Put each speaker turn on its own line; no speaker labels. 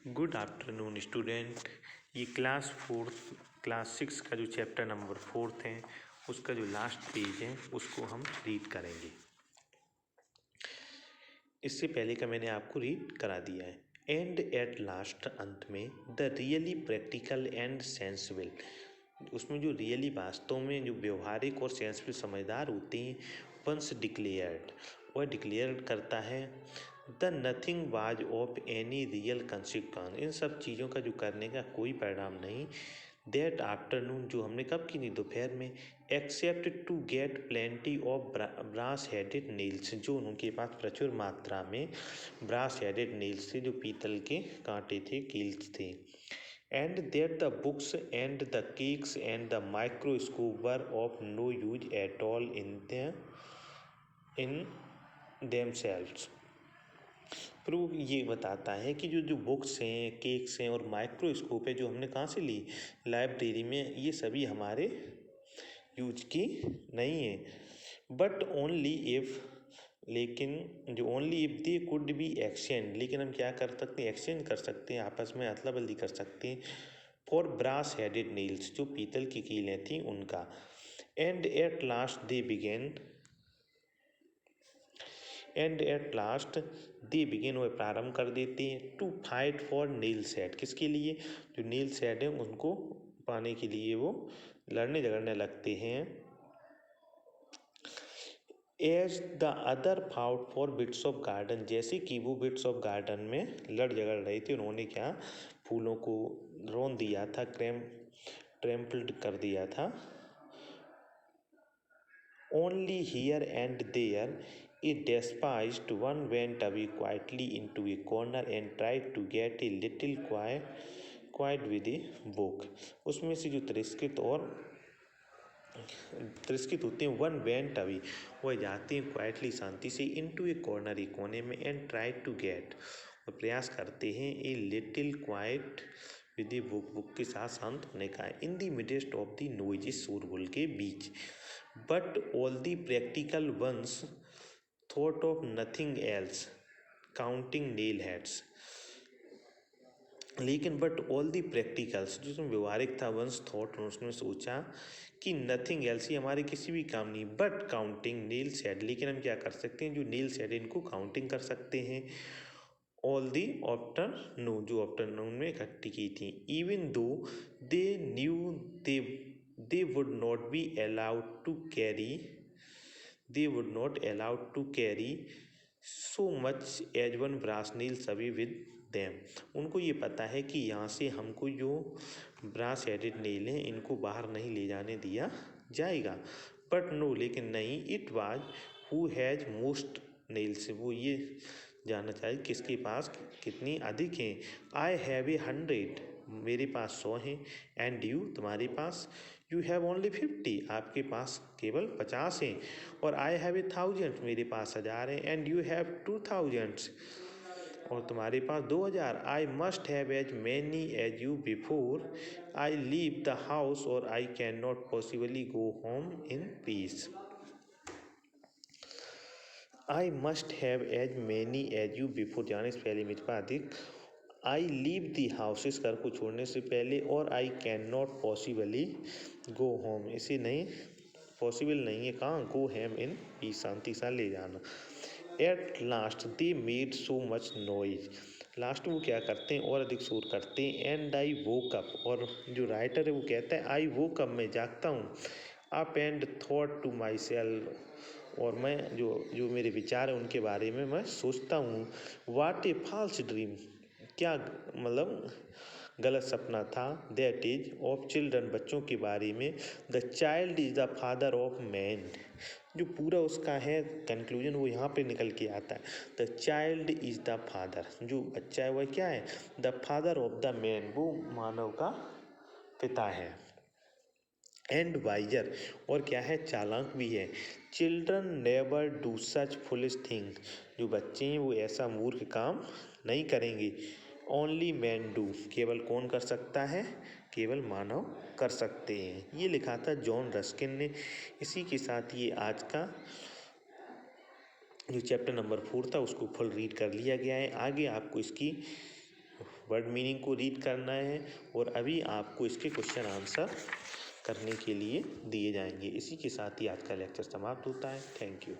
Good afternoon student. ये class 6 का जो चैप्टर नंबर 4 है उसका जो लास्ट पेज है उसको हम रीड करेंगे। इससे पहले का मैंने आपको रीड करा दिया है। एंड एट लास्ट, अंत में, the really practical and sensible, उसमें जो रियली वास्तव में जो व्यवहारिक और सेंसिबल समझदार होते हैं, वंस डिक्लेयर्ड, वह डिक्लेयर करता है, the nothing was of any real consequence, इन सब चीज़ों का जो करने का कोई परिणाम नहीं। दैट आफ्टरनून, जो हमने कब की थी, दोपहर में, except to get plenty of brass headed nails, जो उनके पास प्रचुर मात्रा में ब्रास हेडेड नील्स थे, जो पीतल के कांटे थे, कील्स थे। And that the books and the cakes and the microscope were of no use at all in themselves। फिर वो ये बताता है कि जो जो बुक्स हैं, केक्स हैं और माइक्रोस्कोप है, जो हमने कहाँ से ली, लाइब्रेरी में, ये सभी हमारे यूज की नहीं है। बट ओनली इफ़, लेकिन जो only if they could be exchange, लेकिन हम क्या कर सकते हैं, एक्सचेंज कर सकते हैं, आपस में अदला बदली कर सकते हैं, फॉर ब्रास हेडेड नील्स, जो पीतल की कीलें थी उनका। And at last they began, वह प्रारंभ कर देते हैं, to fight for nail set, किसके लिए, जो नील सेट है उनको पाने के लिए वो लड़ने झगड़ने लगते हैं। As the other fought for bits of garden, जैसे कि वो बिट्स ऑफ गार्डन में लड़ झगड़ रहे थे, उन्होंने क्या, फूलों को रौन दिया था, ट्रैम्पल्ड कर दिया था। Only here and there a despised one went away quietly into a corner and tried to get a little quiet with a book। उसमें से जो तिरस्कृत होते हैं, वन वेंट अवे, वह जाते हैं क्वाइटली, शांति से, इनटू ए कॉर्नर, एक कोने में, एंड ट्राई टू गेट, और प्रयास करते हैं, a little quiet with a book के साथ शांत होने का, in the midst of the noise, शोरगुल के बीच। But all the practical ones thought of nothing else counting nail heads, लेकिन बट ऑल दी प्रैक्टिकल्स, जो व्यवहारिक था, वंस थॉट, उसने सोचा कि नथिंग एल्स, ये हमारे किसी भी काम नहीं, बट काउंटिंग नील सेड, लेकिन हम क्या कर सकते हैं, जो नील सेड इनको काउंटिंग कर सकते हैं, ऑल दी आफ्टरनून, जो आफ्टरनून में इकट्ठी की थी, even though they knew they would not be allowed to carry, so much as one brass nails away with them, उनको ये पता है कि यहाँ से हमको जो ब्रास हेडेड नील हैं इनको बाहर नहीं ले जाने दिया जाएगा। बट नो, लेकिन नहीं, it was who has most Niels, वो ये जानना चाहिए किसके पास कितनी अधिक हैं। आई हैव 100, मेरे पास 100 हैं, एंड यू, तुम्हारे पास, यू हैव ओनली 50, आपके पास केवल 50 हैं, और आई हैव 1000, मेरे पास 1000 हैं, एंड यू हैव 2000, और तुम्हारे पास 2000। I must have as many as you before I leave the house, और I can not possibly go home in peace. I must have as many as you before, जाने से पहले मेरे पास अधिक, I leave the house, इस घर को छोड़ने से पहले, और I can not possibly go home, इसे नहीं, पॉसिबल नहीं है, कहाँ, गो हेम इन पीस, शांति से ले जाना। Eight last they made so much noise, last वो क्या करते हैं, और अधिक शोर करते हैं, एंड आई वोक अप, और जो राइटर है वो कहता है, आई वोक अप, मैं जागता हूँ, up and thought to myself, और मैं जो मेरे विचार हैं उनके बारे में मैं सोचता हूँ, वाट ए फॉल्स ड्रीम, क्या मतलब गलत सपना था, दैट इज ऑफ चिल्ड्रन, बच्चों के बारे में, the child is the father of man, जो पूरा उसका है कंक्लूजन वो यहाँ पे निकल के आता है, the child is the father, जो बच्चा है वह क्या है, the father of the man, वो मानव का पिता है, एंड वाइजर, और क्या है, चालाक भी है, children never do such foolish thing, जो बच्चे हैं वो ऐसा मूर्ख काम नहीं करेंगे, ओनली मैन डू, केवल कौन कर सकता है, केवल मानव कर सकते हैं। ये लिखा था जॉन रस्किन ने। इसी के साथ ये आज का जो चैप्टर नंबर 4 था उसको फुल रीड कर लिया गया है। आगे आपको इसकी वर्ड मीनिंग को रीड करना है और अभी आपको इसके क्वेश्चन आंसर करने के लिए दिए जाएंगे। इसी के साथ ही आज का लेक्चर समाप्त होता है। Thank you.